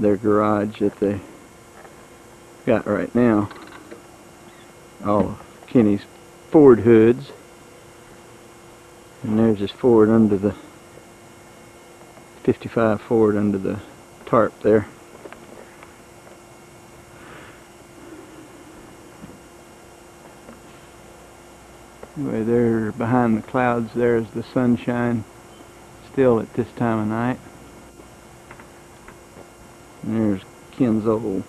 their garage that they got right now. All of Kenny's Ford hoods. And there's his Ford under the 55 Ford under the tarp there. Anyway, there behind the clouds there's the sunshine still at this time of night. And there's Ken's old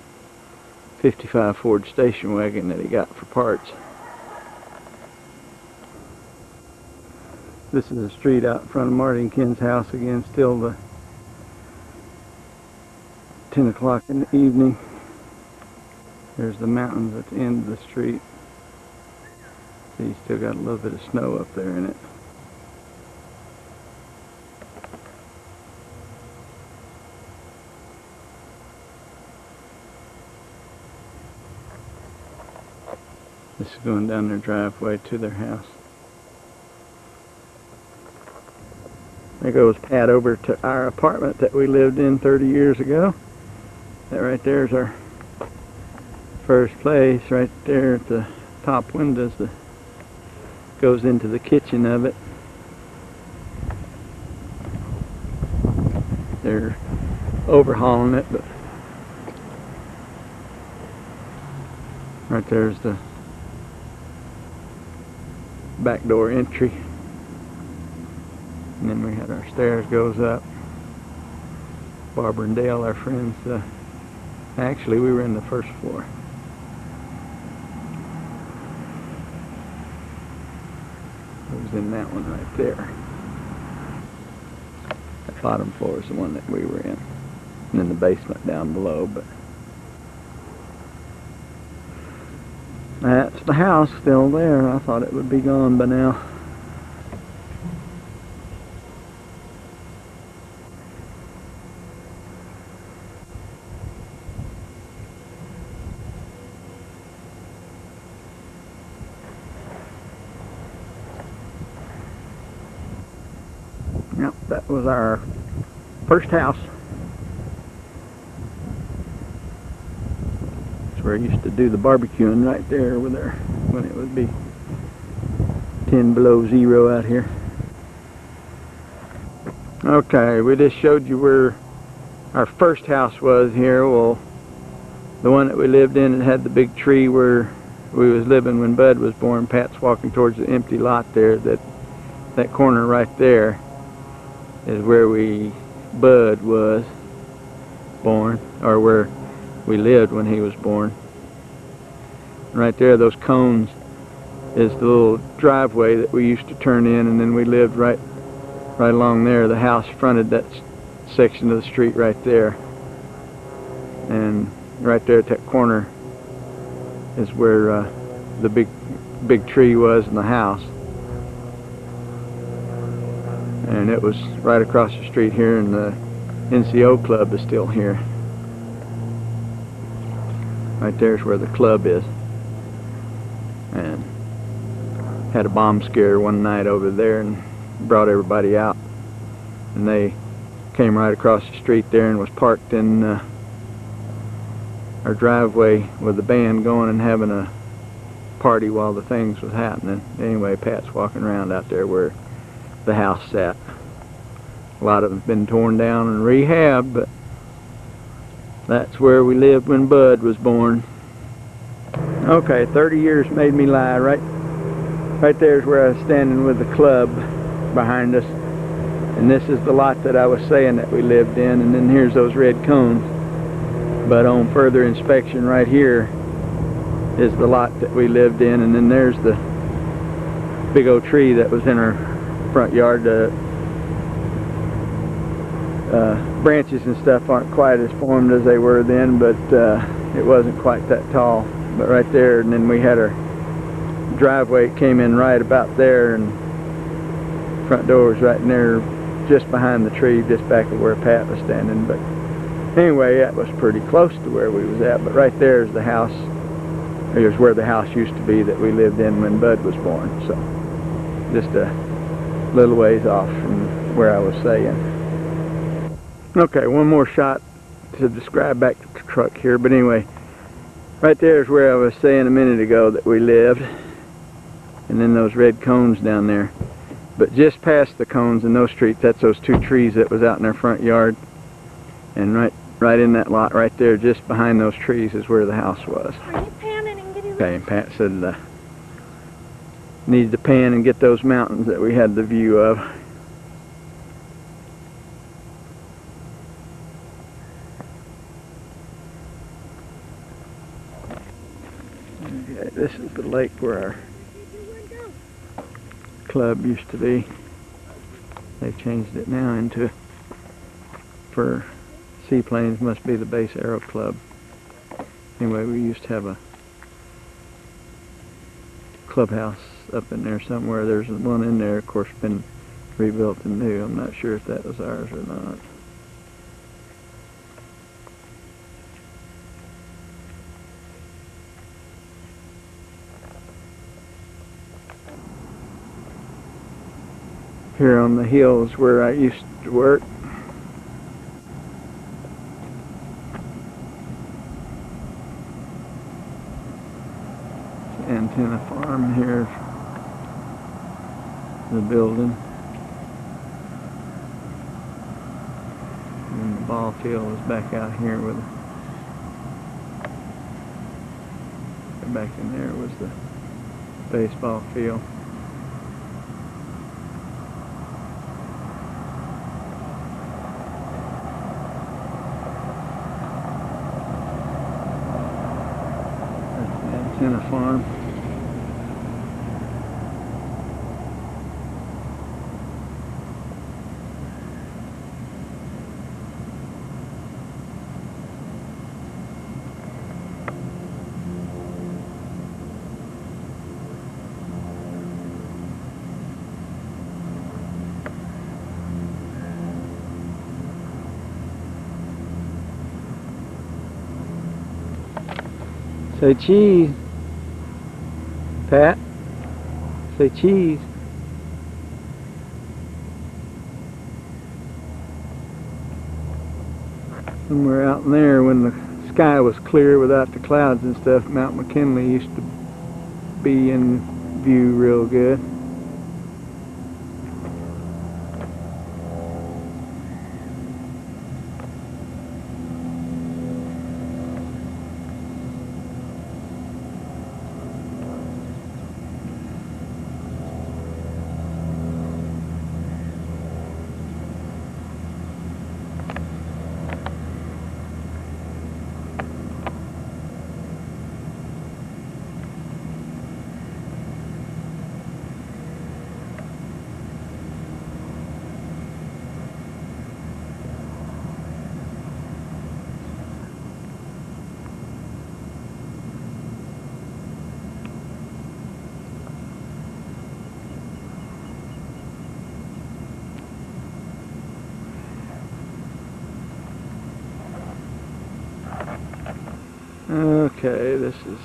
55 Ford station wagon that he got for parts. This is a street out in front of Marty and Ken's house again, still the 10 o'clock in the evening. There's the mountains at the end of the street. See, you still got a little bit of snow up there in it. This is going down their driveway to their house. There goes Pat over to our apartment that we lived in 30 years ago. That right there is our first place, right there at the top windows that goes into the kitchen of it. They're overhauling it, but right there's the back door entry. And then we had our stairs goes up. Barbara and Dale, our friends, actually we were in the first floor. It was in that one right there. That bottom floor is the one that we were in. And then the basement down below, but that's the house still there. I thought it would be gone by now. Yep, that was our first house. That's where I used to do the barbecuing, right there over there when it would be 10 below zero out here. Okay, we just showed you where our first house was here. Well, the one that we lived in, it had the big tree where we was living when Bud was born. Pat's walking towards the empty lot there. That corner right there is where Bud was born, or where we lived when he was born. Right there, those cones is the little driveway that we used to turn in, and then we lived right along there. The house fronted that section of the street right there, and right there at that corner is where the big tree was in the house. And it was right across the street here, and the NCO club is still here. Right there's where the club is. And had a bomb scare one night over there and brought everybody out. And they came right across the street there and was parked in our driveway with the band going and having a party while the things was happening. Anyway, Pat's walking around out there where the house sat. A lot of it's been torn down and rehabbed, but that's where we lived when Bud was born. Okay, 30 years made me lie. Right there's where I was standing with the club behind us, and this is the lot that I was saying that we lived in, and then here's those red cones. But on further inspection right here is the lot that we lived in, and then there's the big old tree that was in our front yard. Branches and stuff aren't quite as formed as they were then, but it wasn't quite that tall. But right there, and then we had our driveway came in right about there, and front door was right in there just behind the tree, just back of where Pat was standing. But anyway, that was pretty close to where we was at. But right there is the house. Here's where the house used to be that we lived in when Bud was born. So just a little ways off from where I was saying. Okay, one more shot to describe back to the truck here, but anyway, right there is where I was saying a minute ago that we lived, and then those red cones down there. But just past the cones in those streets, that's those two trees that was out in our front yard, and right in that lot right there, just behind those trees, is where the house was. Are you panning and getting Okay, and Pat said needed to pan and get those mountains that we had the view of. Okay, this is the lake where our club used to be. They've changed it now into, for seaplanes, must be the Base Aero Club. Anyway, we used to have a clubhouse up in there somewhere. There's one in there, of course, been rebuilt and new. I'm not sure if that was ours or not. Here on the hill is where I used to work. Antenna Farm, here, the building. And the ball field is back out here with, back in there was the baseball field. Antenna Farm. Say cheese. Pat, say cheese. Somewhere out in there, when the sky was clear without the clouds and stuff, Mount McKinley used to be in view real good. Okay, this is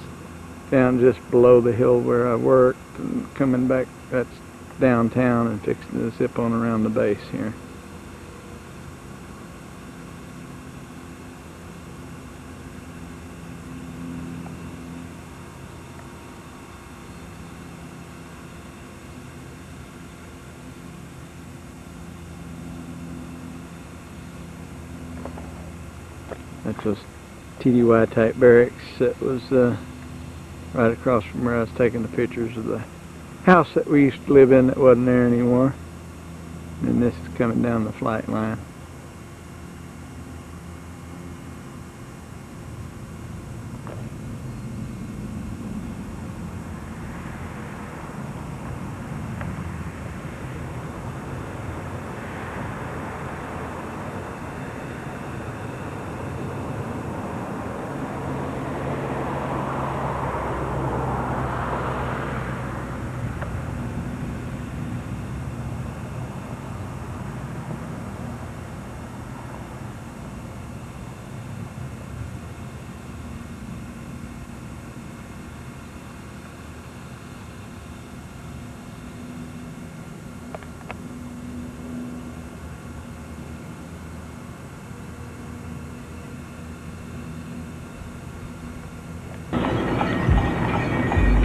down just below the hill where I worked, and coming back, that's downtown, and fixing to zip on around the base here. That's just TDY type barracks that was right across from where I was taking the pictures of the house that we used to live in that wasn't there anymore. And this is coming down the flight line.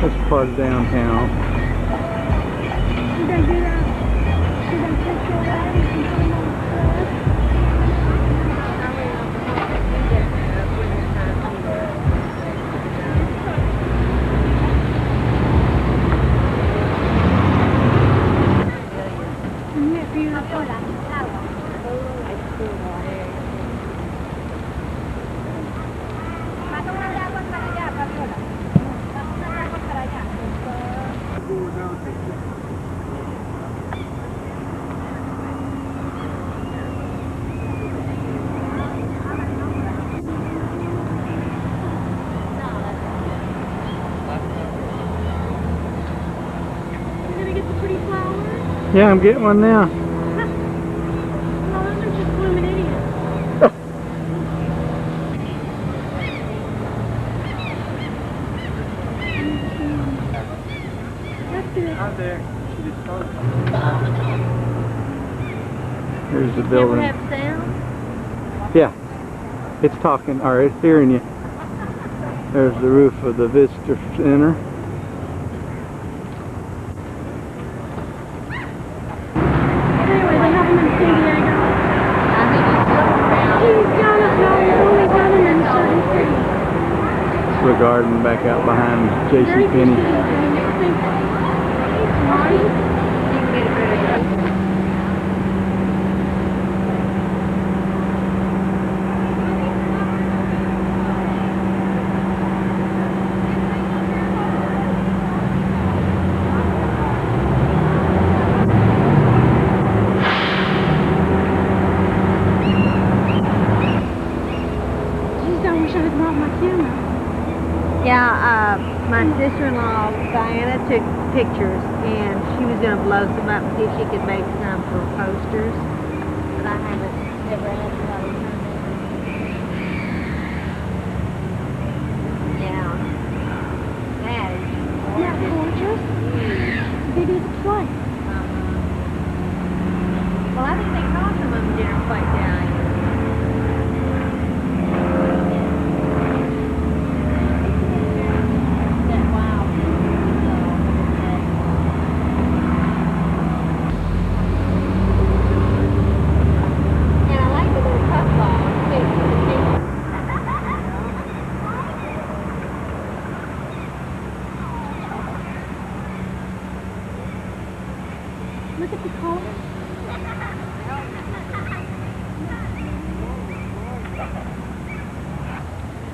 This part of downtown. Should I do that? Should I picture that and put them on Isn't it beautiful? You're gonna get the pretty flowers? Yeah, I'm getting one now. No, those are just blooming idiots. That's good. Here's the Never building. have sound? Yeah, it's talking, or it's hearing you. There's the roof of the visitor center. Anyway, they have them in San Diego. He's got it, no, he's only got them in certain cities. It's the garden back out behind Very J.C. few Penney. cities, I mean, it's right? Geez, I wish I had brought my camera. Yeah, my sister-in-law, Diana, took pictures, and she was going to blow some up and see if she could make some for posters. But I haven't ever had anybody come in. Yeah. That is Isn't that gorgeous? Big as a place. Well, I think they call some of them dinner plate down here. And I like the little puff balls, too, for the kids. Look at the color.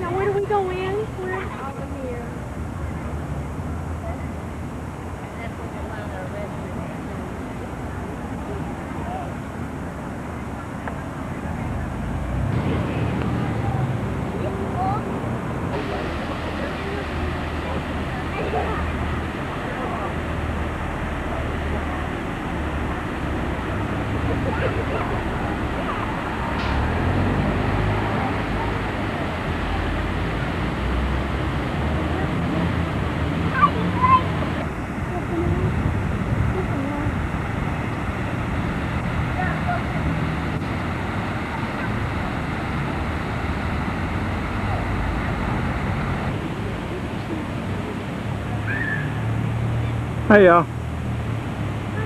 Now where do we go in? Where? Over here. That's what they found our restaurant. Hey y'all. Hi,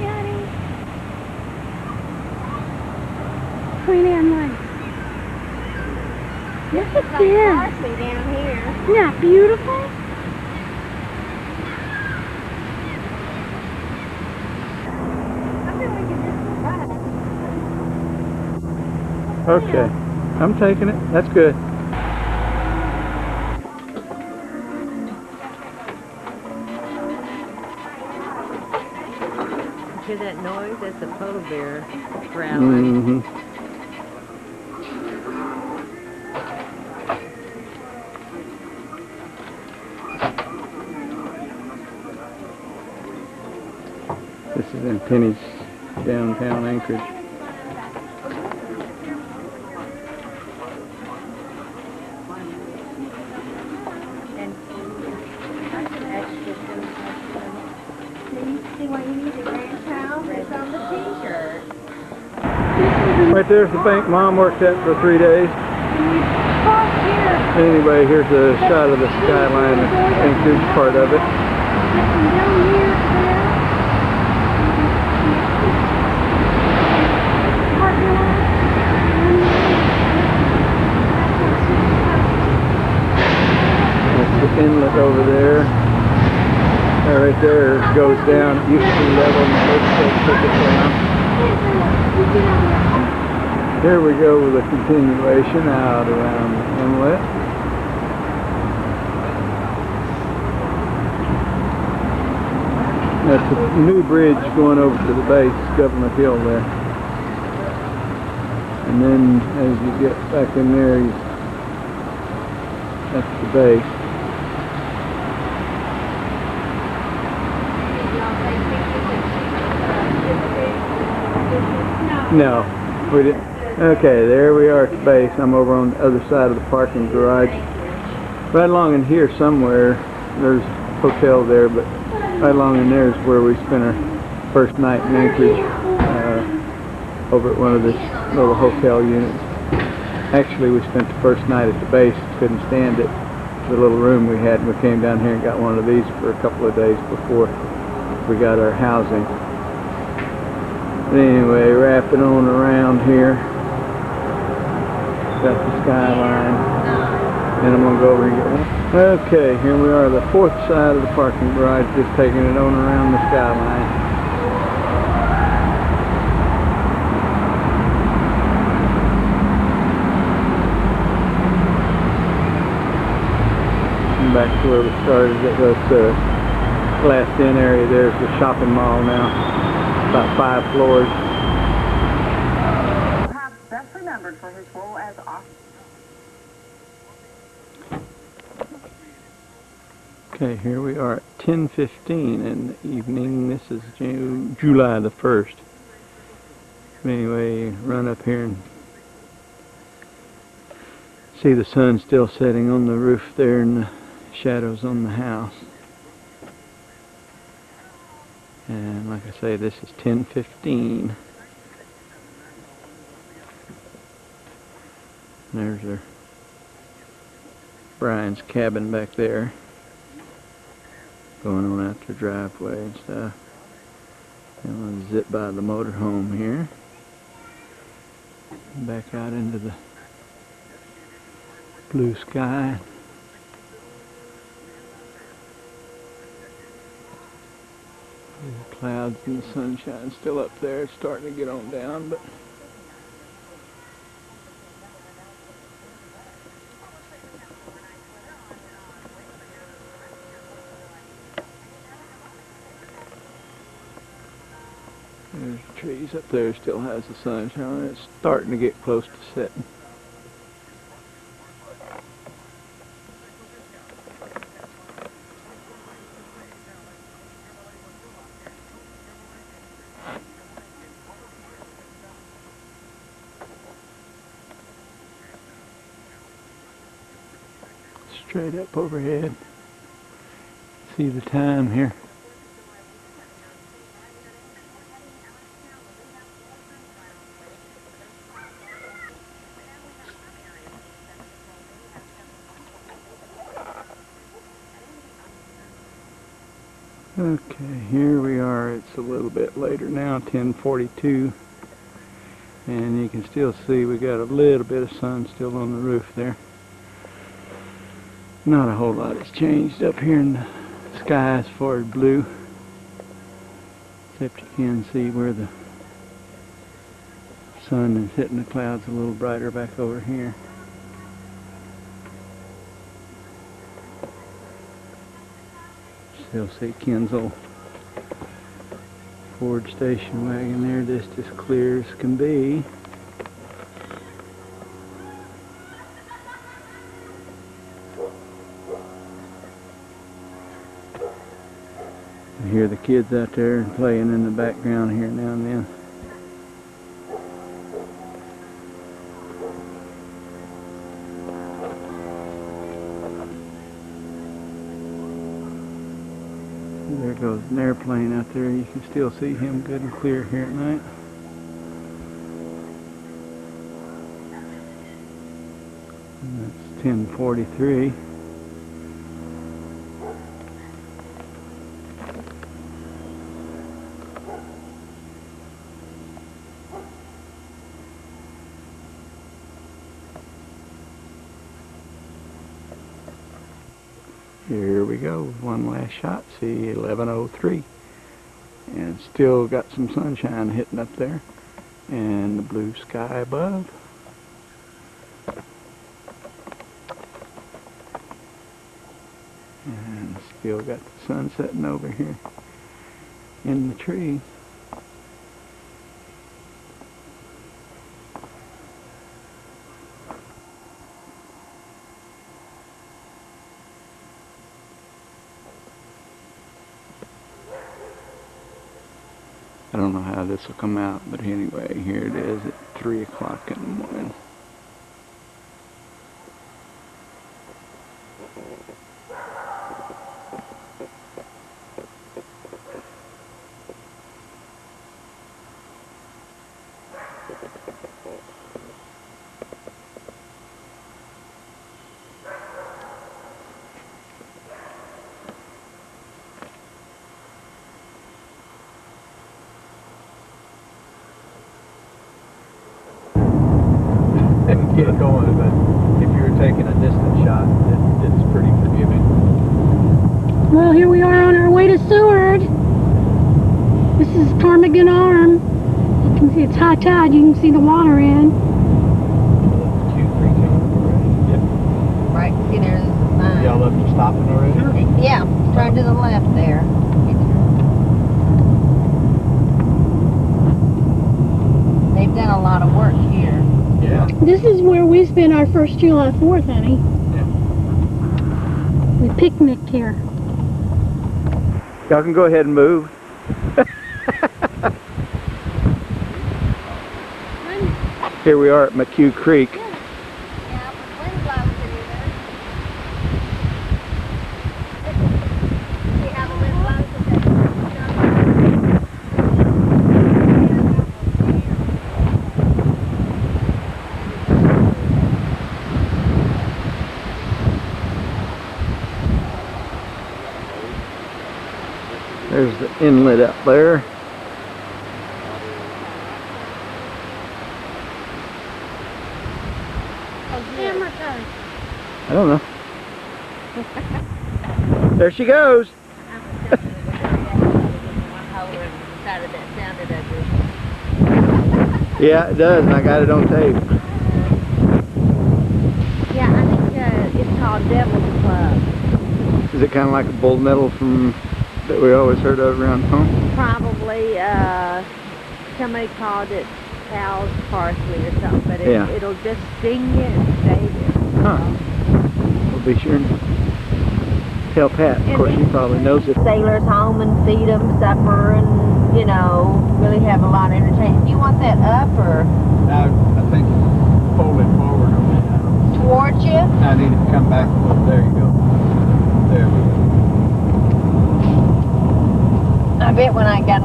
honey. Queen Anne Lace. Look at this. Parsley down here. Isn't that beautiful? I feel we could just ride. Okay, I'm taking it. That's good. Hear that noise? That's a polar bear growling. Mm-hmm. This is in Penny's downtown Anchorage. See why you need the grandchild? It's on the t-shirt. Right there's the bank Mom worked at for 3 days. Park here. Anyway, here's a shot of the skyline of Anchorage, part of it. And down here, there. Parking lot. That's the inlet over there. Right there goes down. It used to be level and they took it down. Here we go with a continuation out around the inlet. That's a new bridge going over to the base, Government Hill there. And then as you get back in there, that's the base. No, we didn't. Okay, there we are at the base. I'm over on the other side of the parking garage. Right along in here somewhere, there's a hotel there, but right along in there is where we spent our first night in Anchorage, over at one of the little hotel units. Actually, we spent the first night at the base, couldn't stand it, the little room we had, and we came down here and got one of these for a couple of days before we got our housing. But anyway, wrapping on around here, got the skyline, and I'm going to go over and get one. Okay, here we are, the fourth side of the parking garage, just taking it on around the skyline. And back to where we started, it was the glassed in area. There's the shopping mall now, about 5 floors. Perhaps best remembered for his role as Okay, here we are at 10:15 in the evening. This is July the 1st. Anyway, run up here and see the sun still setting on the roof there and the shadows on the house. And like I say, this is 10:15. There's our Brian's cabin back there, going on out the driveway and stuff. And we'll zip by the motorhome here, back out into the blue sky. The clouds and the sunshine still up there. It's starting to get on down, but there's the trees up there. Still has the sunshine. It's starting to get close to setting. Straight up overhead. See the time here. Okay, here we are. It's a little bit later now, 10:42, and you can still see we got a little bit of sun still on the roof there. Not a whole lot has changed up here in the sky as far as blue, except you can see where the sun is hitting the clouds a little brighter back over here. Still see Ken's old Ford station wagon there, just as clear as can be. I hear the kids out there playing in the background here now and then. There goes an airplane out there. You can still see him good and clear here at night. And that's 10:43. Here we go, one last shot, see 1103. And still got some sunshine hitting up there. And the blue sky above. And still got the sun setting over here in the tree. I don't know how this will come out, but anyway, here it is at 3 o'clock in the morning. Get it going, but if you were taking a distant shot, it's pretty forgiving. Well, here we are on our way to Seward. This is Ptarmigan Arm. You can see it's high tide. You can see the water in. Right, see there's a sign. Y'all up to stopping already? Yeah, turn to the left there. They've done a lot of work here. Yeah. This is where we spent our first July 4th, honey. Yeah. We picnicked here. Y'all can go ahead and move. Here we are at McHugh Creek. Yeah, but wind blows in there. See how the wind blows in There's the inlet up there. Camera time. I don't know. There she goes. Yeah, it does, and I got it on tape. Yeah, I think it's called Devil's Club. Is it kind of like a bull nettle from that we always heard of around home? Probably, somebody called it cow's parsley or something, but Yeah. it'll just sting you and stay there. Huh. We'll be sure and tell Pat. Of course, she probably knows it. Sailors home and feed them supper and, you know, really have a lot of entertainment. Do you want that up or I think fold it forward on that. towards you? I need it to come back a little. There you go. There we go. I bet when I got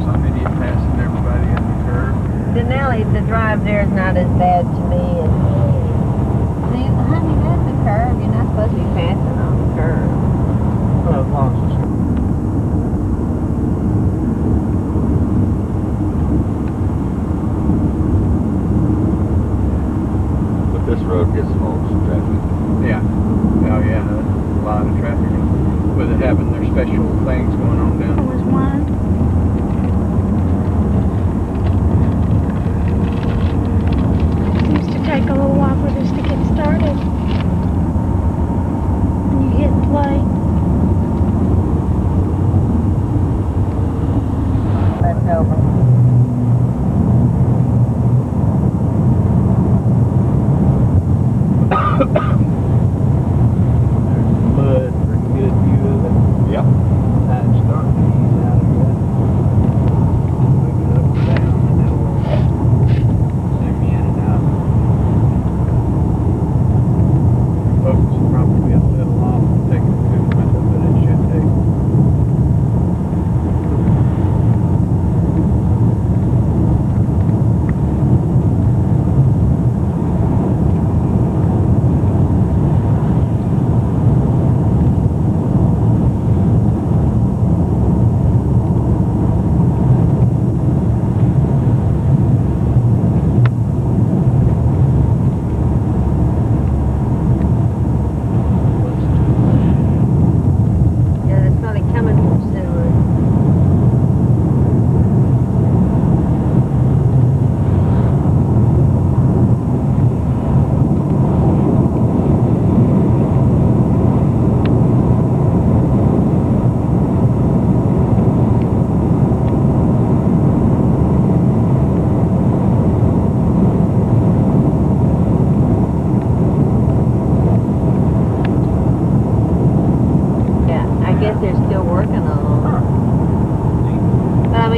Some idiot passing everybody in the curve. Denali, the drive there is not as bad to me as see, honey, that's a curve. You're not supposed to be passing on the curve. Well, as long as it's But this road gets full of traffic. yeah. Oh yeah, a lot of traffic. With it having their special things going on down There was one. Seems to take a little while for this to get started. When you hit play. That's over. There's mud, pretty good view of it. Yep. It's starting to ease out of here.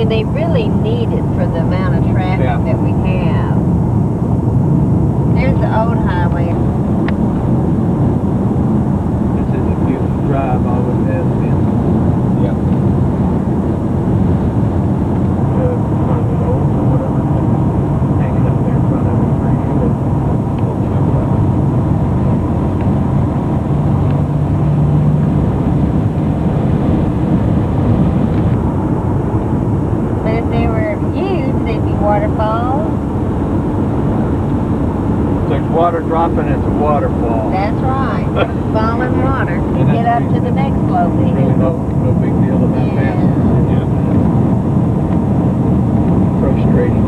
mean, they really need it for the amount of traffic Yeah. that we have. There's the old highway. This is a beautiful drive, always has been. Yeah. One of the old or whatever, hanging up there in front of it, pretty good. But if they were huge, they'd be waterfalls. If there's water dropping, it's a waterfall. That's right. Falling water. And Get up to the next low Really peak. no big deal about that. Yeah. Frustrating.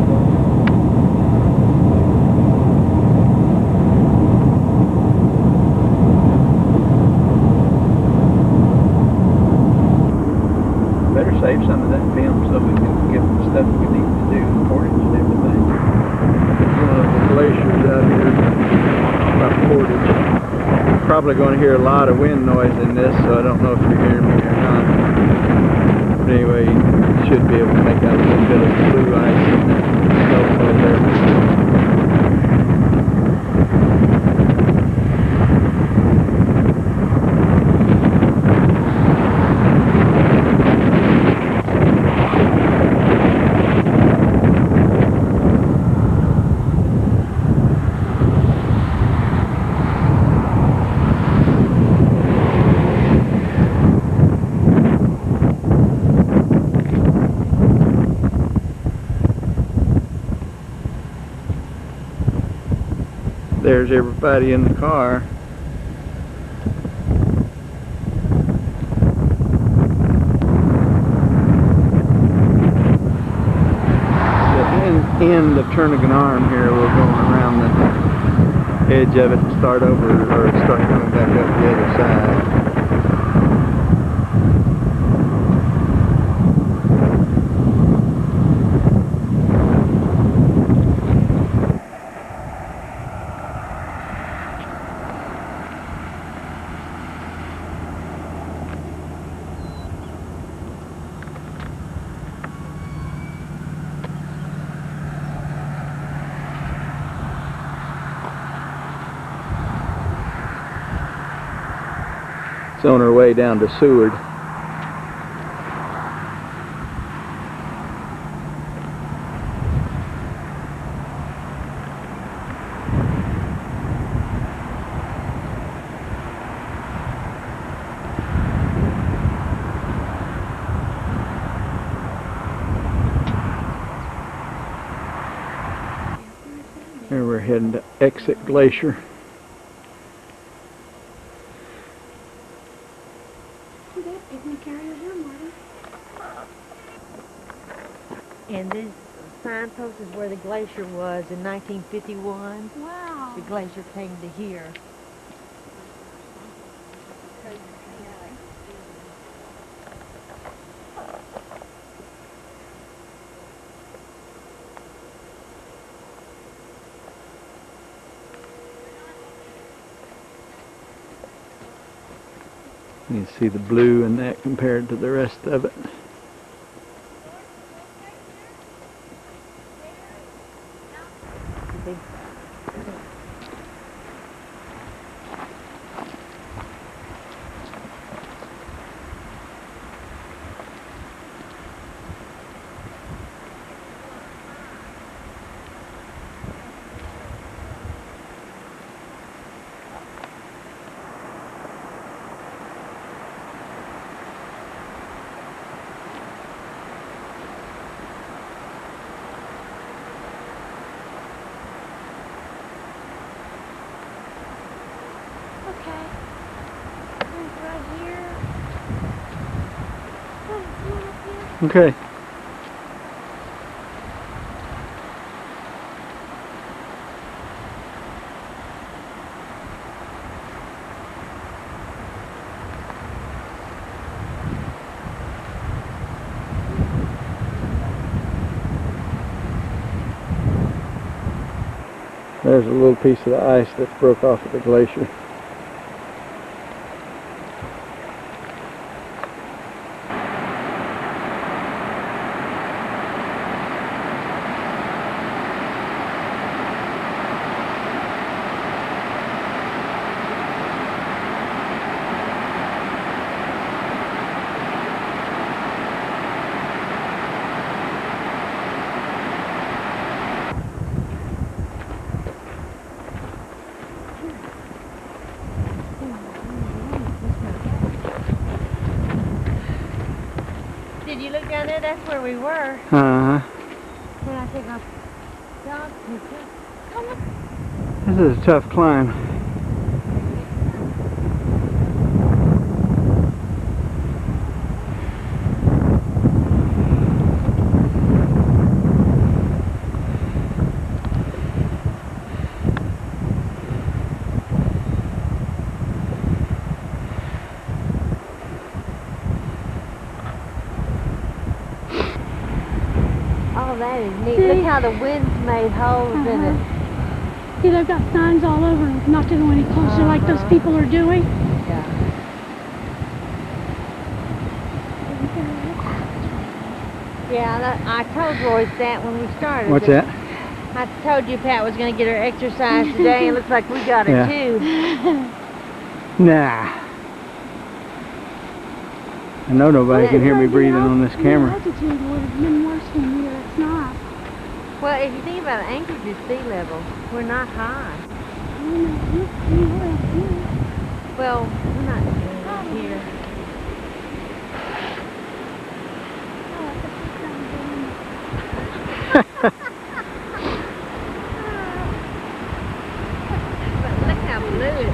Better save some of that film so we can get the stuff we need to do, portage and everything. One of the glaciers out here by Portage. Probably going to hear a lot of wind noise in this, so I don't know if you're hearing me or not. But anyway, you should be able to make out a little bit of blue ice in that snow over there. There's everybody in the car. The end of Turnagain Arm here, we're going around the edge of it and start over, or start coming back up the other side. It's on our way down to Seward. Here we're heading to Exit Glacier. And this signpost is where the glacier was in 1951. Wow. The glacier came to here. You can see the blue in that compared to the rest of it. Okay. There's right here. Oh, you want up here? Okay. There's a little piece of the ice that broke off at the glacier. Yeah, I know that's where we were Uh-huh. when I took my dog picture. This is a tough climb. Oh, that is neat. See? Look how the wind's made holes in it. See, they've got signs all over not to go any closer like those people are doing. Yeah. Yeah, I told Royce that when we started. What's that? I told you Pat was going to get her exercise today, and it looks like we got it Yeah. too. Nah. I know nobody can hear me breathing on this The camera. altitude would have been worse than here. It's not. Well, if you think about it, Anchorage is sea level. We're not high. Well, we're not here. But look how blue it is.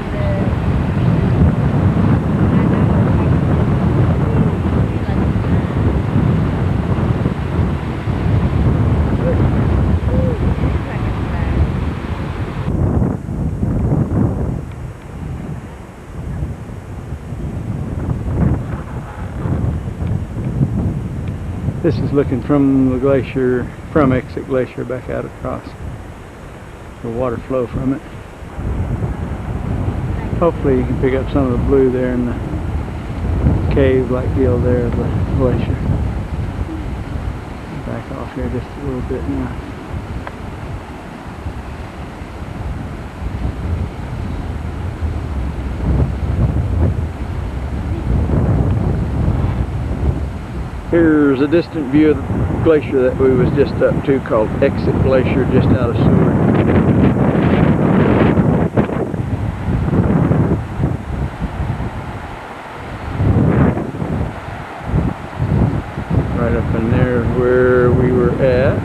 This is looking from the glacier, from Exit Glacier back out across. The water flow from it. Hopefully you can pick up some of the blue there in the cave-like deal there of the glacier. Back off here just a little bit now. Here's a distant view of the glacier that we was just up to, called Exit Glacier, just out of Seward. Right up in there where we were at.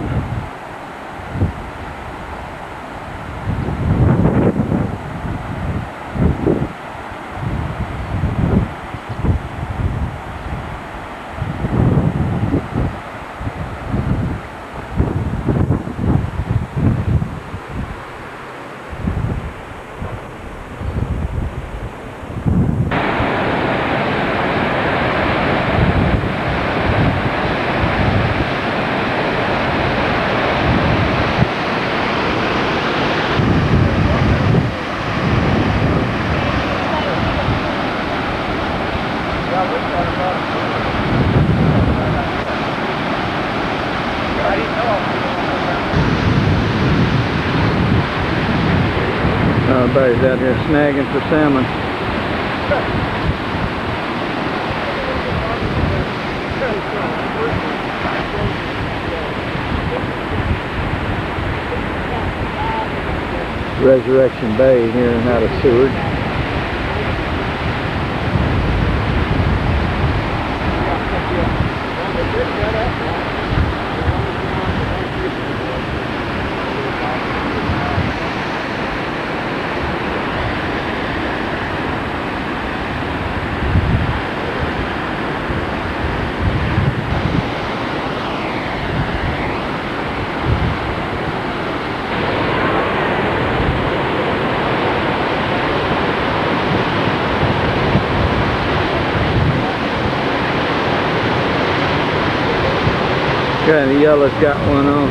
Everybody's out here snagging for salmon. Resurrection Bay here and out of Seward. Okay, the yellow's got one on.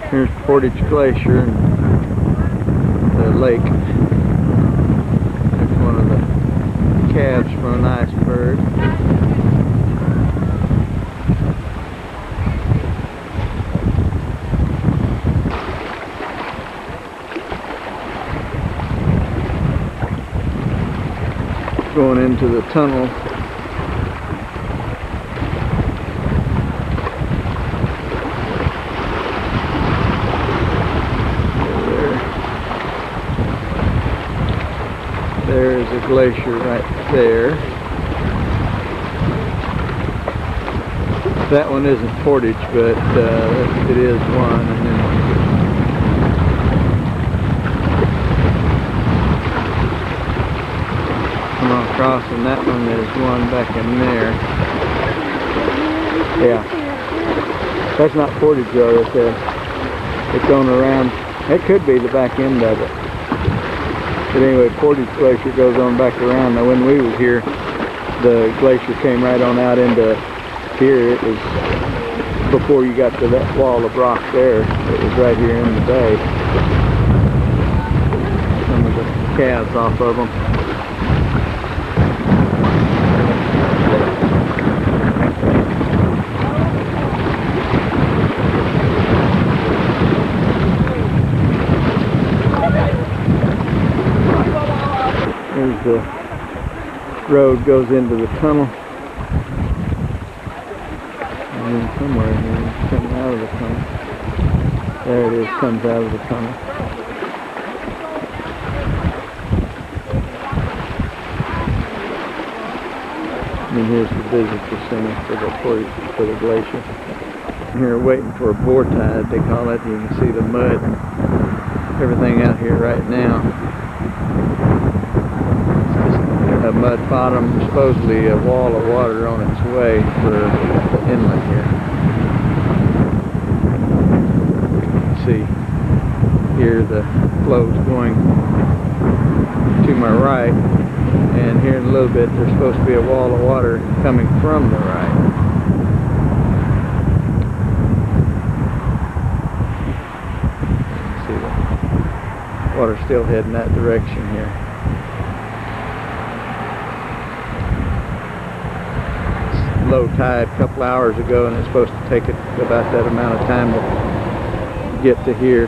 Here's Portage Glacier and the lake. There's one of the calves from an iceberg. Going into the tunnel. There's a glacier right there. That one isn't Portage, but it is one. And then come across, and that one there's one back in there. Yeah, that's not Portage though. It's going around. It could be the back end of it. But anyway, Portage Glacier goes on back around. Now when we was here, the glacier came right on out into here. It was before you got to that wall of rock there. It was right here in the bay. Some of the calves off of them. There's the road goes into the tunnel. And then somewhere here it's coming out of the tunnel. There it is, comes out of the tunnel. And here's the visitor center for the glacier. I'm here waiting for a boar tide, they call it. You can see the mud and everything out here right now. A mud bottom, supposedly a wall of water on its way for the inlet here. You can see here the flow's going to my right, and here in a little bit there's supposed to be a wall of water coming from the right. See the water still heading that direction here. Low tide a couple hours ago, and it's supposed to take it about that amount of time to get to here.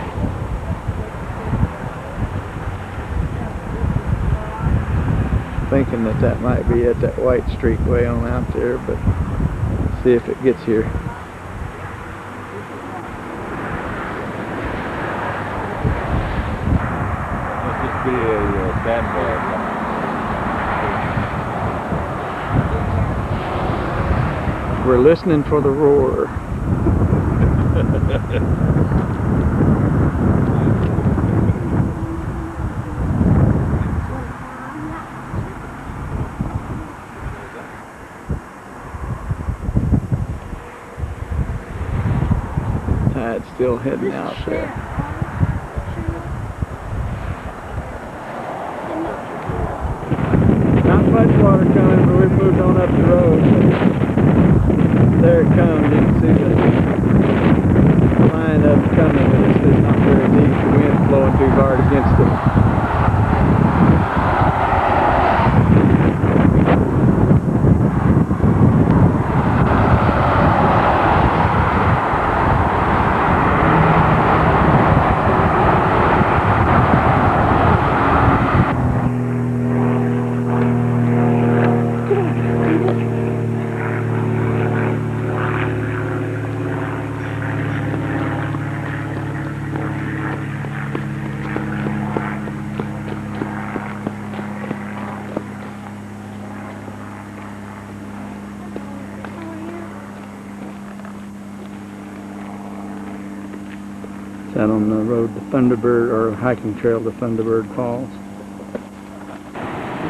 Thinking that might be at that White Streak way on out there, but see if it gets here. Must just be a sandbar. We're listening for the roar. Tide's still heading out there. Not much water coming, but we've moved on up the road. There it comes. You can see the line up coming, but it's not very deep. The wind's blowing too hard against it. Out on the road to Thunderbird, or hiking trail to Thunderbird Falls.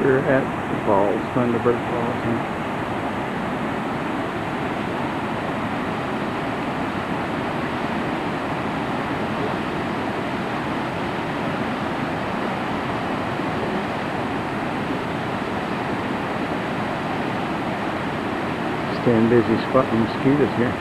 We're at the falls, Thunderbird Falls. Staying busy spotting mosquitoes here.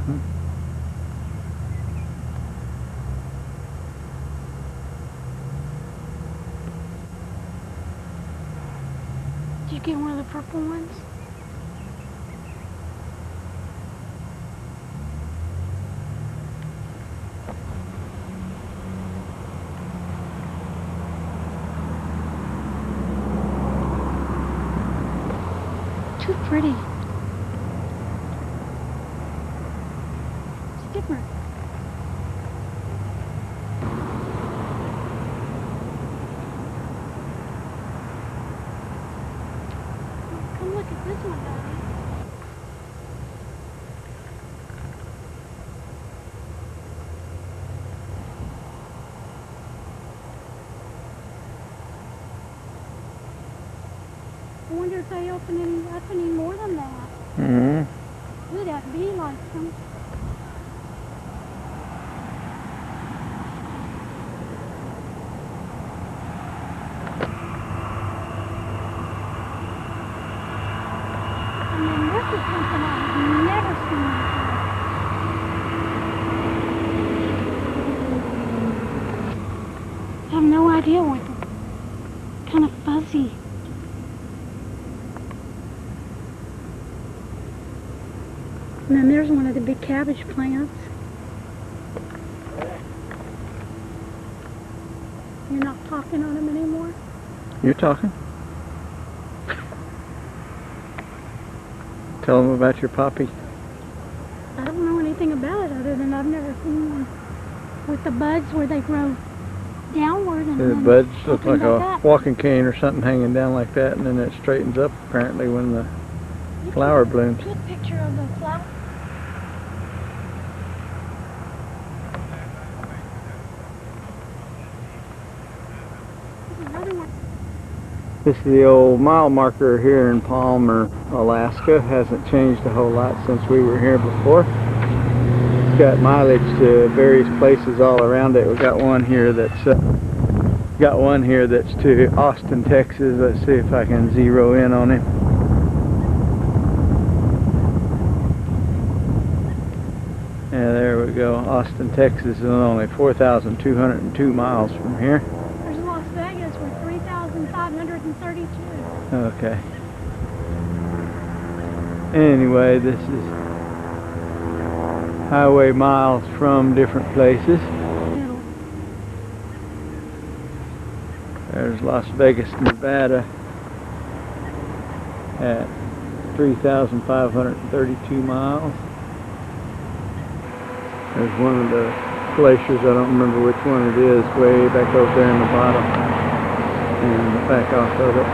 Mm-hmm. Did you get one of the purple ones? Too pretty. It's different. Come look at this one, Daddy. I wonder if they open up any more than that. Mm-hmm. Ooh, that bee likes them. And then this is something I've never seen before. I have no idea what the kind of fuzzy. And then there's one of the big cabbage plants. You're not talking on them anymore? You're talking? Tell them about your poppy. I don't know anything about it other than I've never seen one with the buds where they grow downward and The then buds look open like a back up. walking cane or something hanging down like that, and then it straightens up apparently when the You flower can blooms. get a good picture of the flower. There's another one. This is the old mile marker here in Palmer, Alaska. Hasn't changed a whole lot since we were here before. It's got mileage to various places all around it. We got one here that's to Austin, Texas. Let's see if I can zero in on him. Yeah, there we go. Austin, Texas is only 4,202 miles from here. There's Las Vegas with 3,532. Okay. Anyway, this is highway miles from different places. Middle. There's Las Vegas, Nevada at 3,532 miles. There's one of the glaciers, I don't remember which one it is, way back over there in the bottom. And back off of it.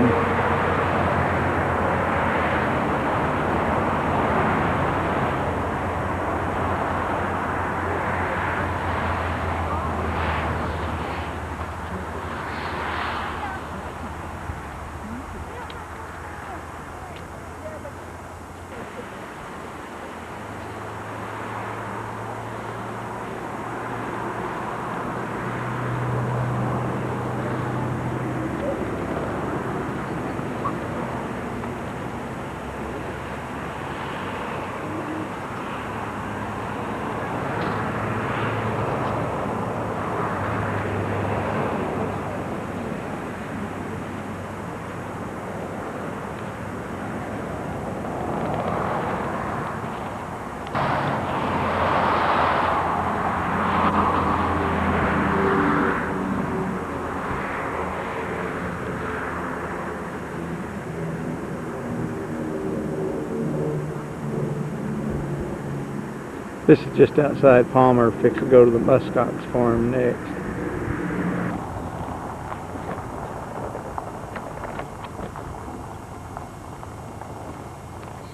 This is just outside Palmer, fix to go to the muskox farm next.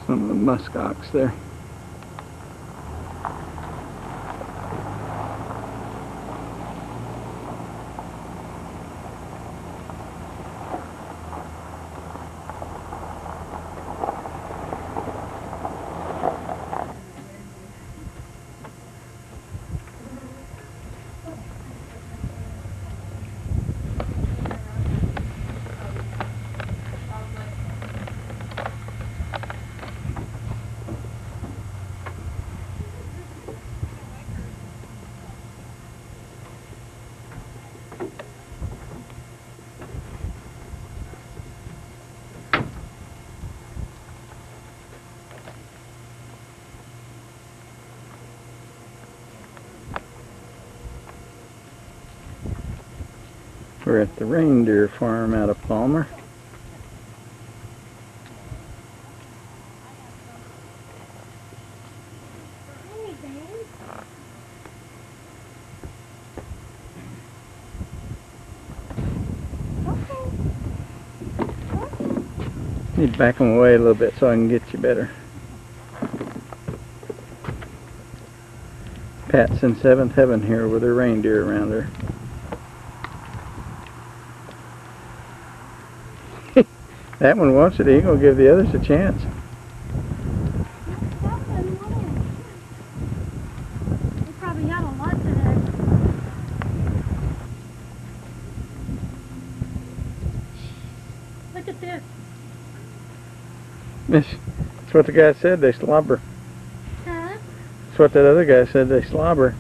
Some of the muskox there. We're at the reindeer farm out of Palmer. Need to back them away a little bit so I can get you better. Pat's in seventh heaven here with her reindeer around her. That one wants it. He ain't gonna give the others a chance. We probably had a lot today. Look at this. That's what the guy said, they slobber. Huh? That's what that other guy said, they slobber.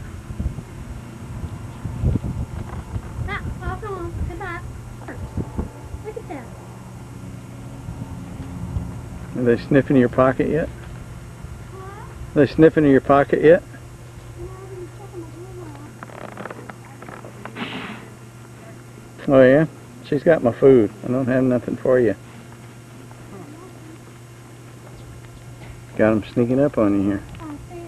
Ah, oh, come on. Goodbye. Look at that. Are they sniffing your pocket yet? Huh? Are they sniffing in your pocket yet? Oh yeah? She's got my food. I don't have nothing for you. Got them sneaking up on you here. I see it.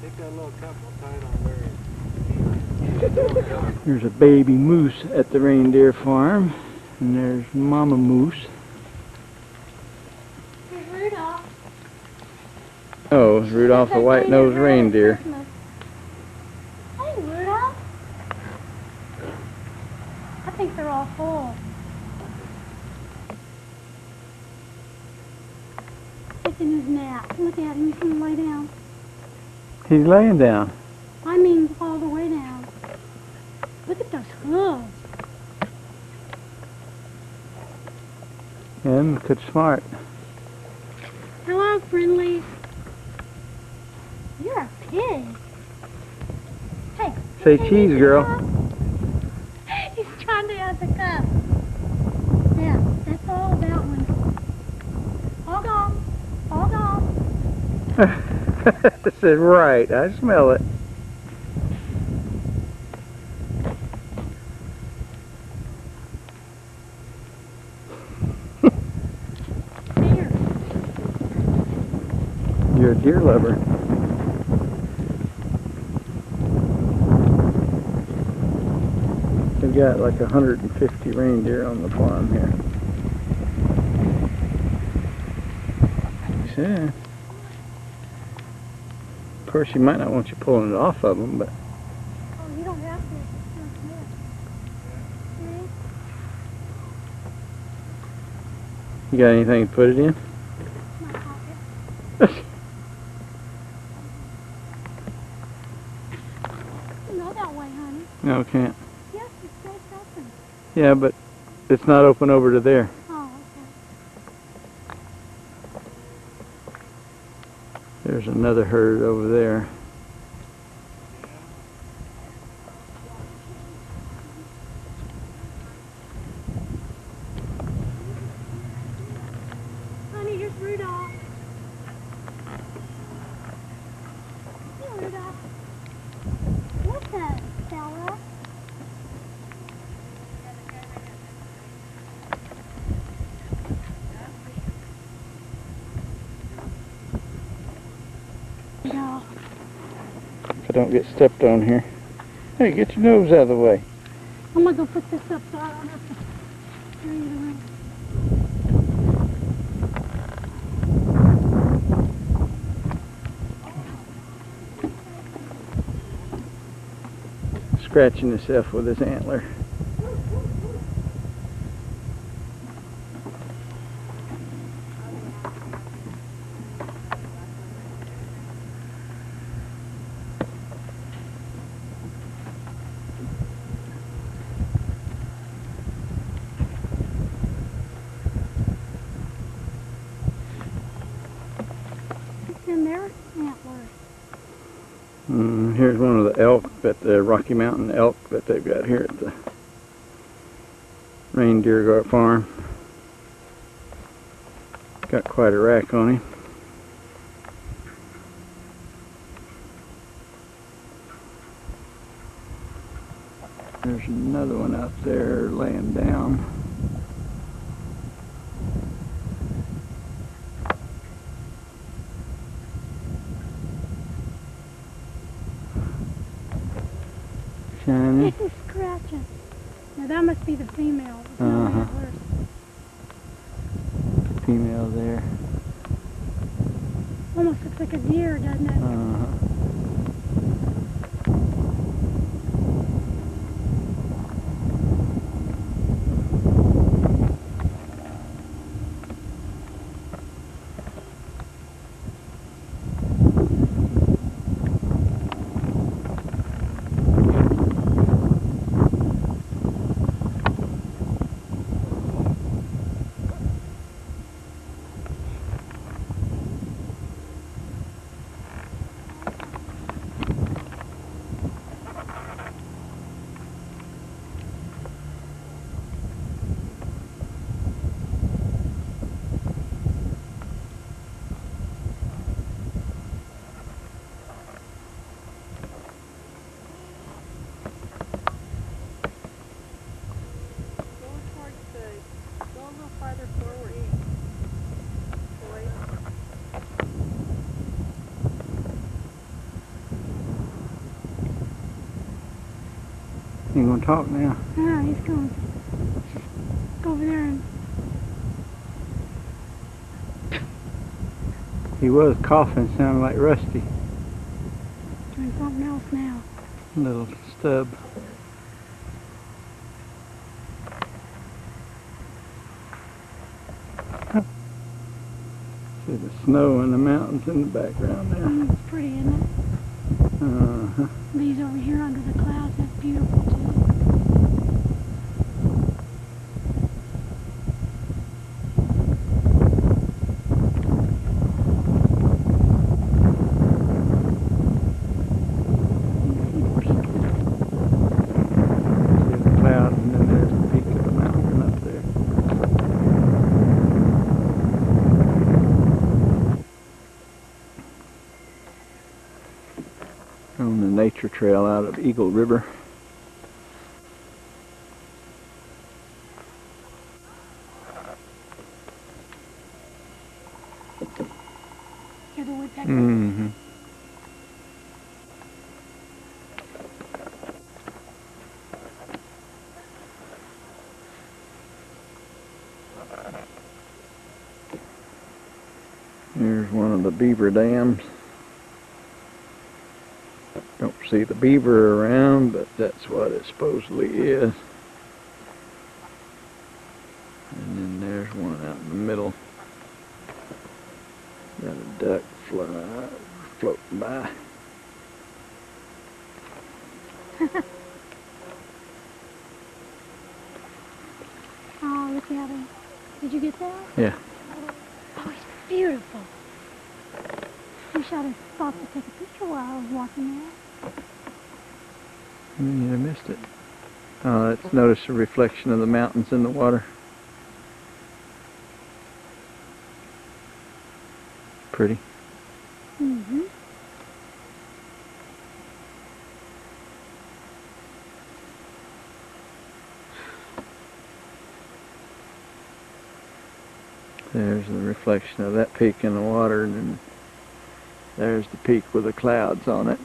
Take that little couple tied on there. There's a baby moose at the reindeer farm, and there's mama moose. Here's Rudolph. Oh, Rudolph the white-nosed reindeer. Hey, Rudolph. I think they're all full. Taking his nap. Look at him. He's going to lay down. He's laying down. I mean, all the way down. Look at those hooves. And good smart. Hello, friendlies. You're a pig. Hey. Say hey, cheese, Mr. girl. Cup. He's trying to have the cup. Yeah, that's all about one. All gone. All gone. This is right. I smell it. Here. You're a deer lover. We've got like 150 reindeer on the farm here. Yeah. Of course, you might not want you pulling it off of them, but Oh, you don't have to. See? you got anything to put it in? My pocket. Go that way, honey. No, can't. Yes, it stays open. Yeah, but it's not open over to there. Oh, okay. There's another herd over there. Honey, here's Rudolph. Hey, Rudolph. What's that, fella? No. So don't get stepped on here. Hey, get your nose out of the way. I'm gonna go put this up so I don't have to carry it around. Scratching himself with his antler. in their antlers. Here's one of the elk, that the Rocky Mountain elk that they've got here at the Reindeer Farm. Got quite a rack on him. There's another one out there laying down. Shiny. This is scratching. Now that must be the female. With no Uh-huh. antlers. Female there. Almost looks like a deer, doesn't it? Uh-huh. Go a little farther forward. You gonna talk now? Yeah, he's going. Go over there and He was coughing, sounding like Rusty. doing something else now. Little stub. See the snow and the mountains in the background there. It's pretty, isn't it? Uh-huh. These over here under the clouds, that's beautiful too. See the clouds, and then there's the peak of the mountain up there. On the nature trail out of Eagle River. Hear the woodpecker? Mm-hmm. Here's one of the beaver dams. Don't see the beaver around, but that's what it supposedly is. And then there's one out in the middle. Got a duck floating by. Oh, look at him. Did you get that? Yeah. Oh, he's beautiful. Wish I'd have stopped to take a picture while I was walking there. I missed it. Oh, let's notice the reflection of the mountains in the water. Pretty. Mm-hmm. There's the reflection of that peak in the water, and then there's the peak with the clouds on it.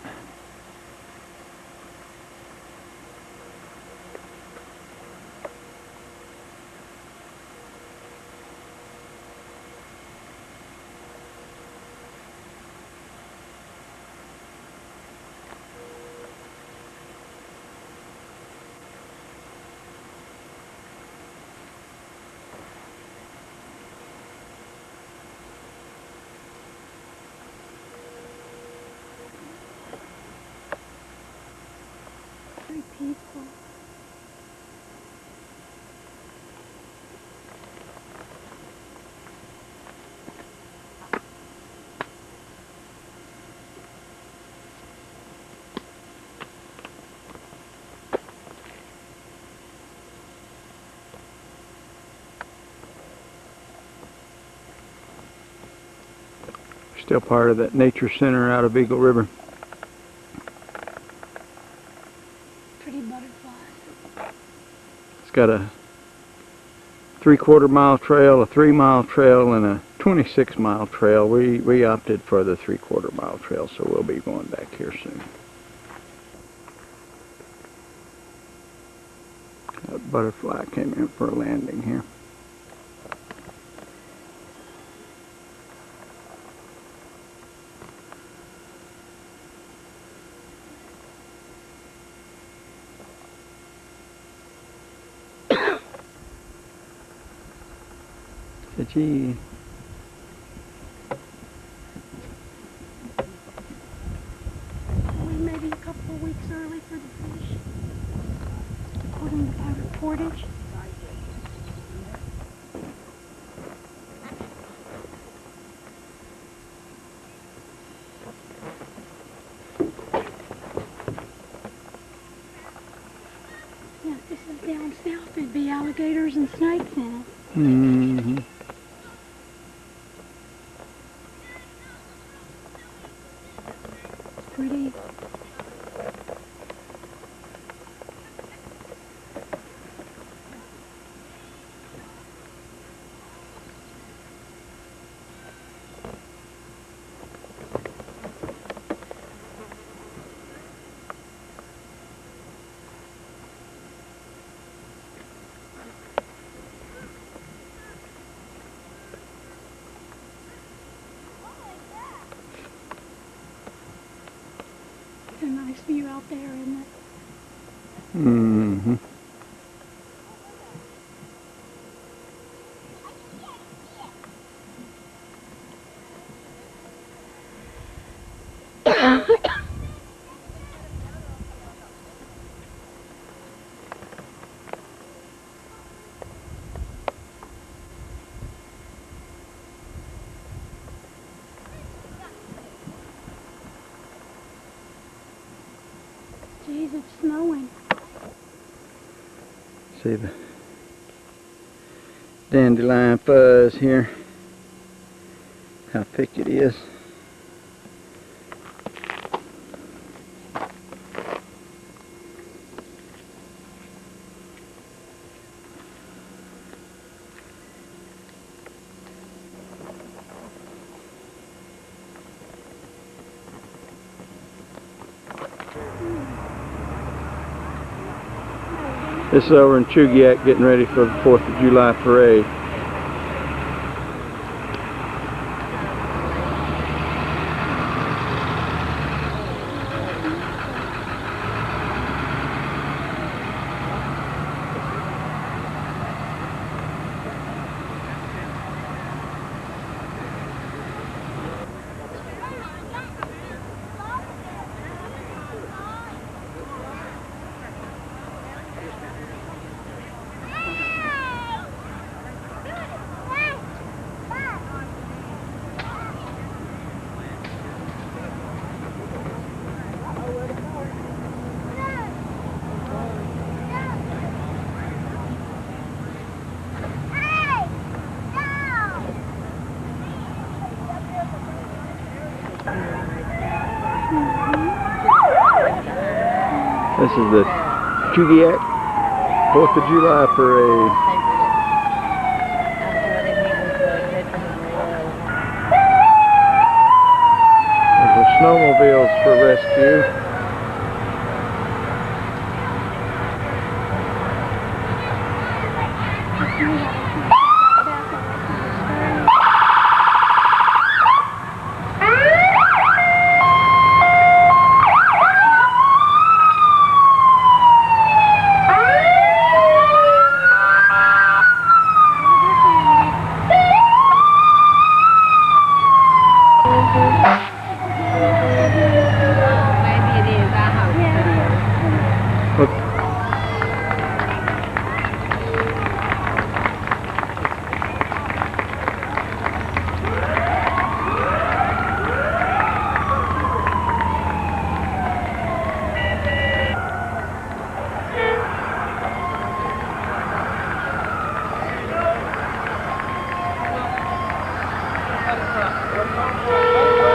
Still part of that nature center out of Eagle River. Pretty butterflies. It's got a 3/4 mile trail, a 3-mile trail, and a 26-mile trail. We opted for the 3/4 mile trail, so we'll be going back here soon. That butterfly came in for a landing here. Gee. We may be a couple of weeks early for the fish, according to my reportage. Yeah, if this is down south, there'd be alligators and snakes in it. Mm-hmm. Pretty. It's a nice view out there, isn't it? Mm-hmm. Geez, it's snowing. See the dandelion fuzz here. How thick it is. This is over in Chugiak getting ready for the 4th of July parade. This is the Chugiak 4th of July parade. There's the snowmobiles for rescue. Maybe it is. I hope so. Look.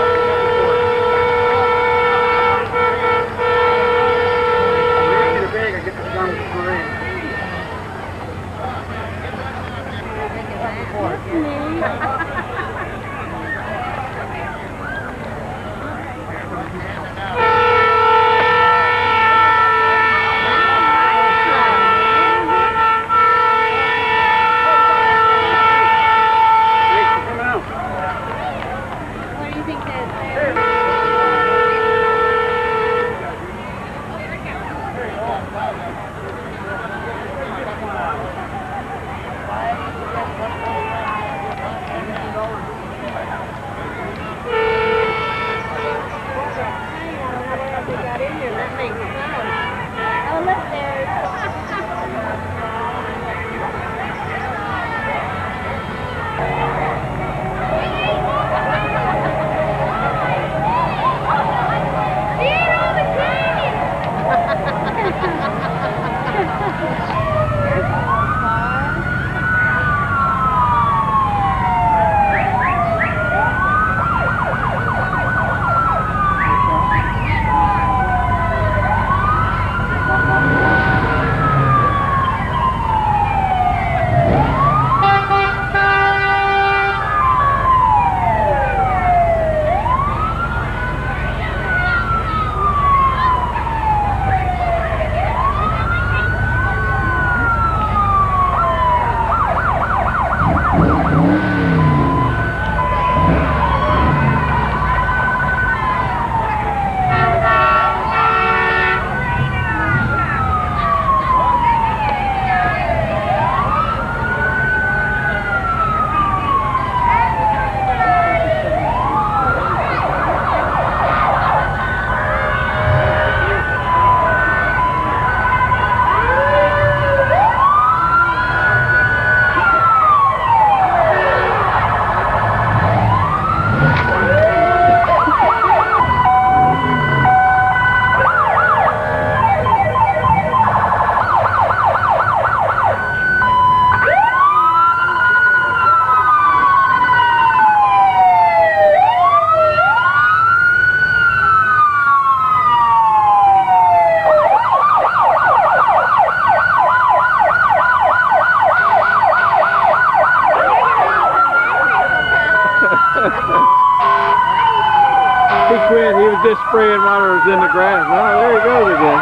He quit. He was just spraying water was in the grass. Oh, there he goes again.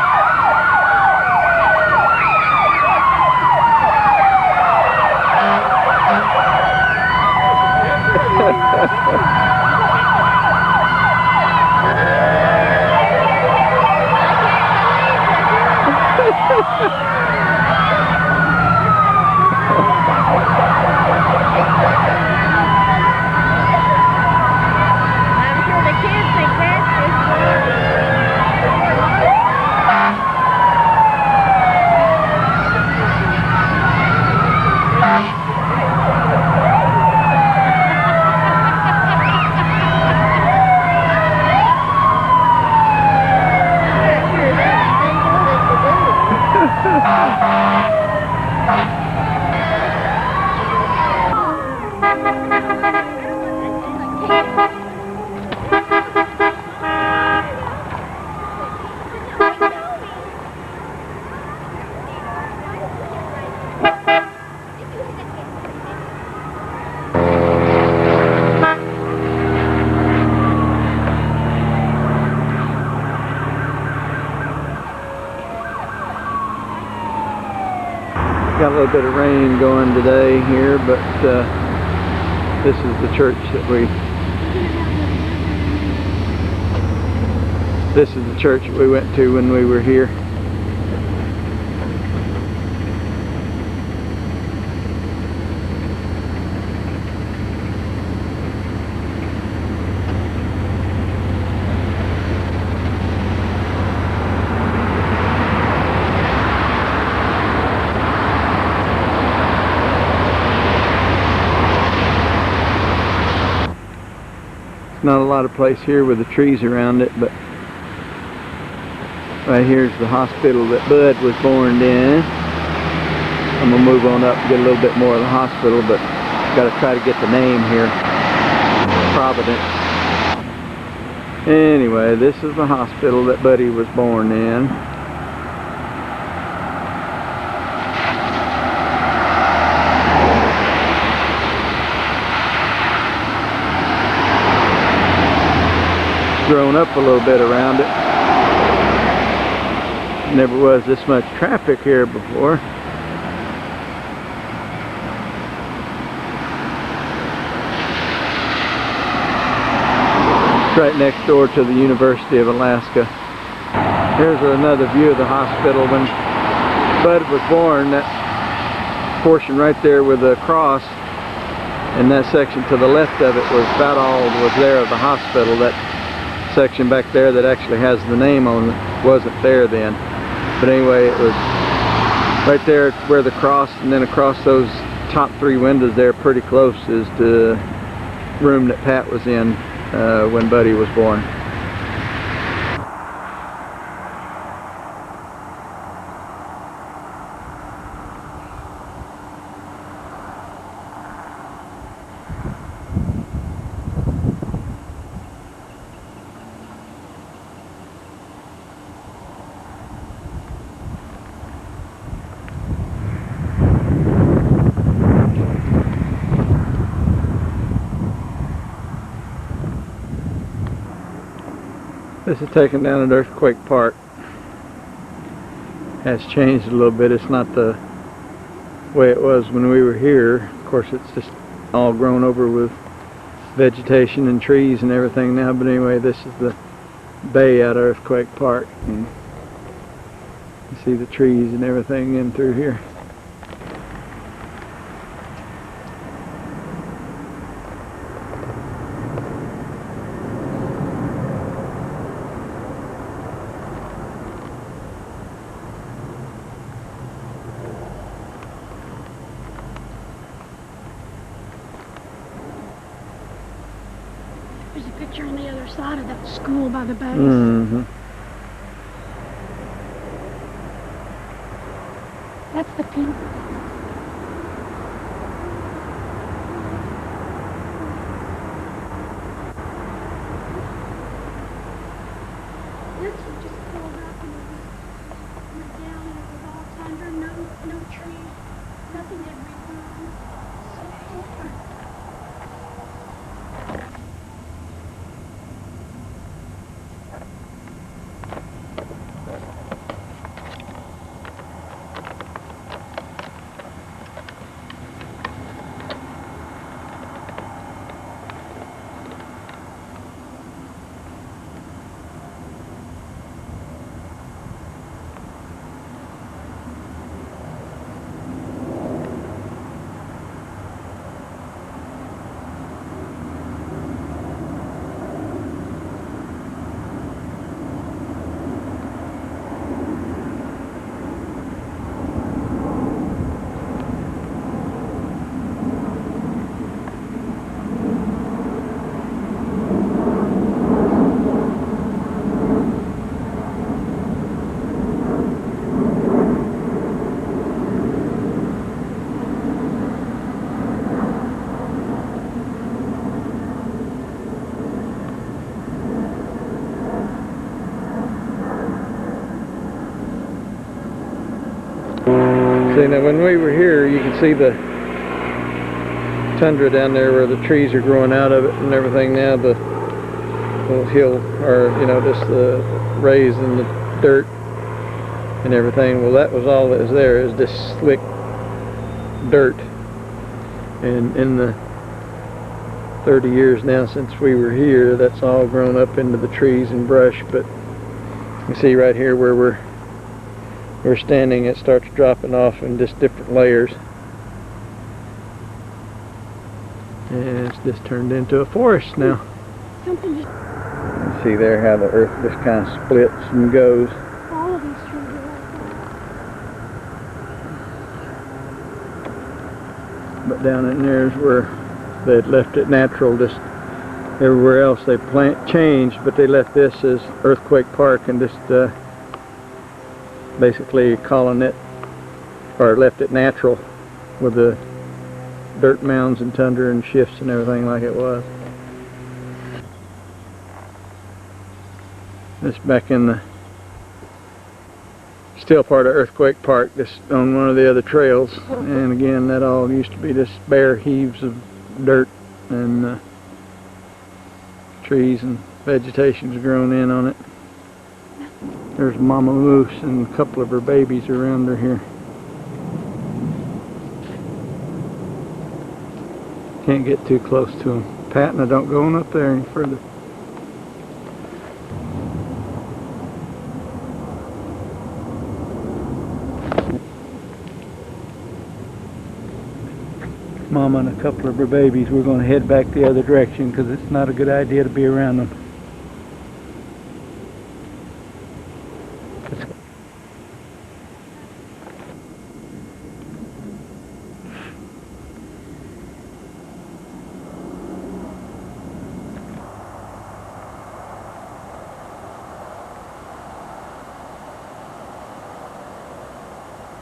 I'm sure the kids think that's just Got a little bit of rain going today here, but this is the church that we went to when we were here. Not a lot of place here with the trees around it, but right here's the hospital that Bud was born in. I'm gonna move on up and get a little bit more of the hospital, but gotta try to get the name here. Providence. Anyway, this is the hospital that Buddy was born in. Grown up a little bit around it. Never was this much traffic here before. It's right next door to the University of Alaska. Here's another view of the hospital. When Bud was born, that portion right there with the cross and that section to the left of it was about all that was there of the hospital. That section back there that actually has the name on it wasn't there then, but anyway, it was right there where the cross, and then across those top three windows there pretty close is the room that Pat was in when Buddy was born. This is taken down at Earthquake Park. Has changed a little bit. It's not the way it was when we were here. Of course, it's just all grown over with vegetation and trees and everything now. But anyway, this is the bay at Earthquake Park. And you see the trees and everything in through here. There's a picture on the other side of that school by the base. Mm-hmm. That's the pink. This one just pulled up and it was down and it was all tundra, no trees, nothing had regrown. So cool. See, now when we were here, you can see the tundra down there where the trees are growing out of it and everything. Now the little hill, or you know, just the raised in the dirt and everything. Well, that was all that was there, is this slick dirt. And in the 30 years now since we were here, that's all grown up into the trees and brush. But you see right here where we're standing, it starts dropping off in just different layers, and it's just turned into a forest now. Something just, You see there how the earth just kind of splits and goes. all of these trees are like But down in there is where they had left it natural. Just everywhere else they changed, but they left this as Earthquake Park and just basically calling it, or left it natural with the dirt mounds and tundra and shifts and everything like it was. This back in the still part of Earthquake Park, just on one of the other trails. And again, that all used to be just bare heaves of dirt, and trees and vegetation's grown in on it. There's Mama Moose and a couple of her babies around her here. Can't get too close to them. Pat, now don't go on up there any further. Mama and a couple of her babies. We're going to head back the other direction because it's not a good idea to be around them.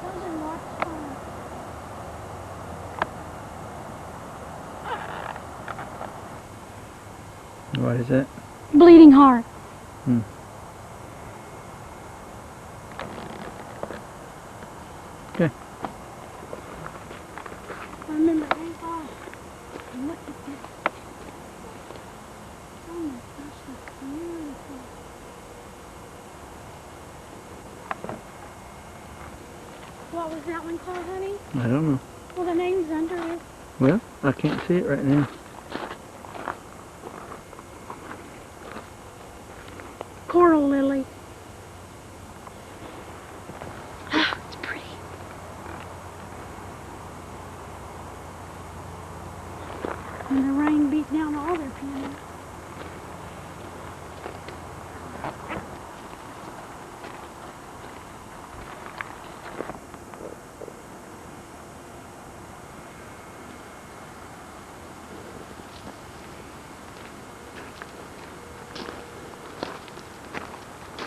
those are lots of fun. What is that? Bleeding heart. Okay. I remember Grandpa. And look at this. Oh my gosh, that's beautiful. What was that one called, honey? I don't know. Well, the name's under it. Well, I can't see it right now. Coral lily. Ah, it's pretty. And the rain beat down all their piano.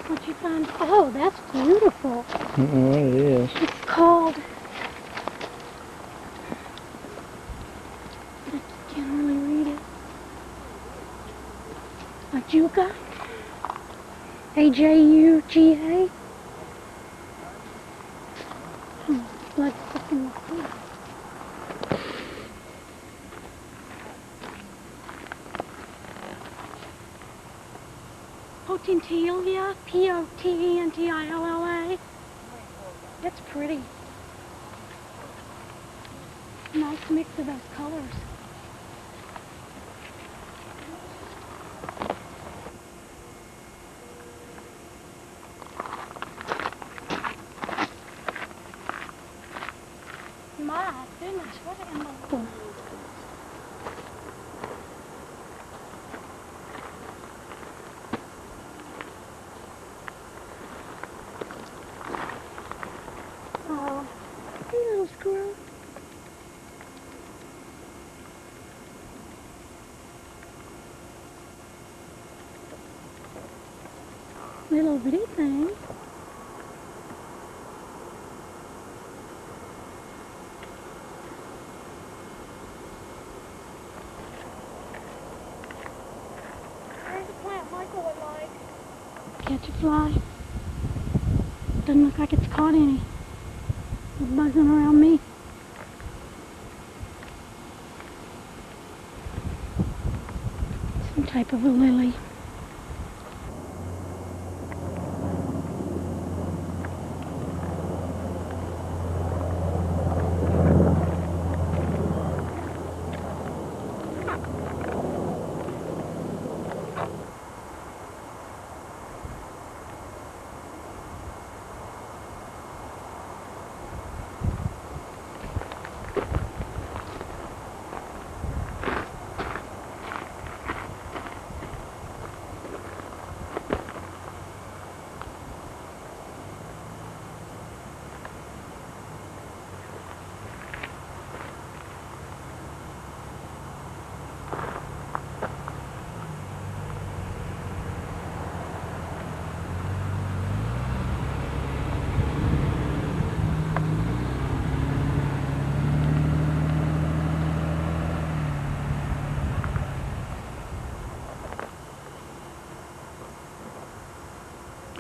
What'd you find? Oh, that's beautiful. I don't know what it is. It's called, I can't really read it. Ajuga? A-J-U-G-A? Blood stuck in my foot. Potentilla, P-O-T-E-N-T-I-L-L-A. That's pretty. Nice mix of those colors. My goodness, what in the world? Oh, hey little squirrel. Little bitty thing. There's a plant Michael would like. Catch a fly. Doesn't look like it's caught any. They're buzzing around me. Some type of a lily.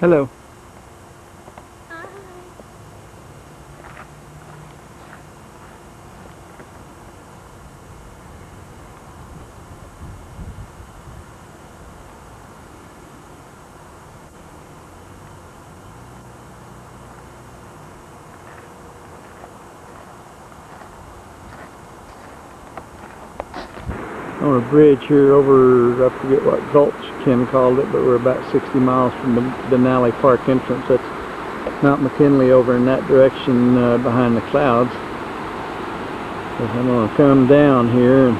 Hello. On a bridge here over, I forget what gulch Ken called it, but we're about 60 miles from the Denali Park entrance. That's Mount McKinley over in that direction behind the clouds. So I'm going to come down here and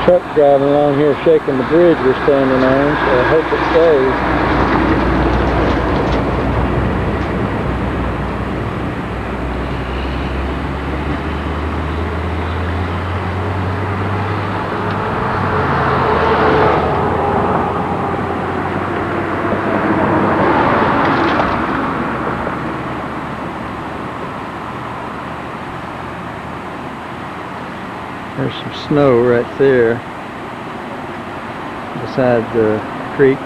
truck driving along here shaking the bridge we're standing on, so I hope it stays. There's some snow right there beside the creek.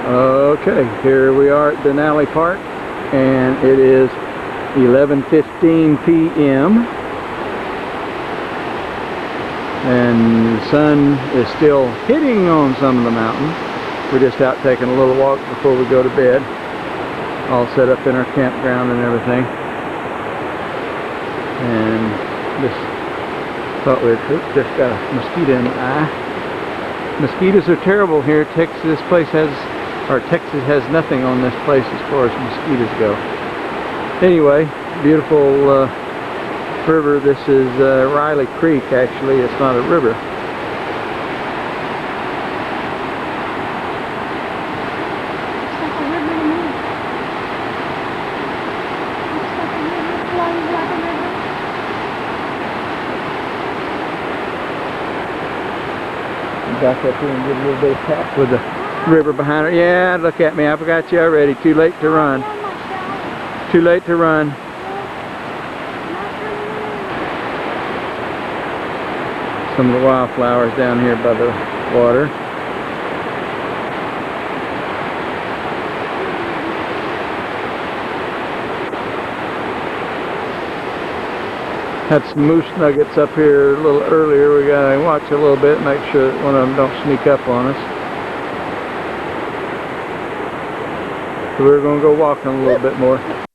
Okay, here we are at Denali Park, and it is 11:15 p.m. and the sun is still hitting on some of the mountain. We're just out taking a little walk before we go to bed, all set up in our campground and everything. And just thought we'd just got a mosquito in the eye. Mosquitoes are terrible here. Texas has nothing on this place as far as mosquitoes go. Anyway, beautiful river. This is Riley Creek, actually. It's not a river. Looks like a river to me. Looks like a river, flowing like a river. Back up here and get a little bit of tap with the river behind her. Yeah, look at me. I forgot you already. Too late to run. Too late to run. Some of the wildflowers down here by the water. Had some moose nuggets up here a little earlier. We gotta watch a little bit, make sure that one of them don't sneak up on us. So we're going to go walking a little bit more.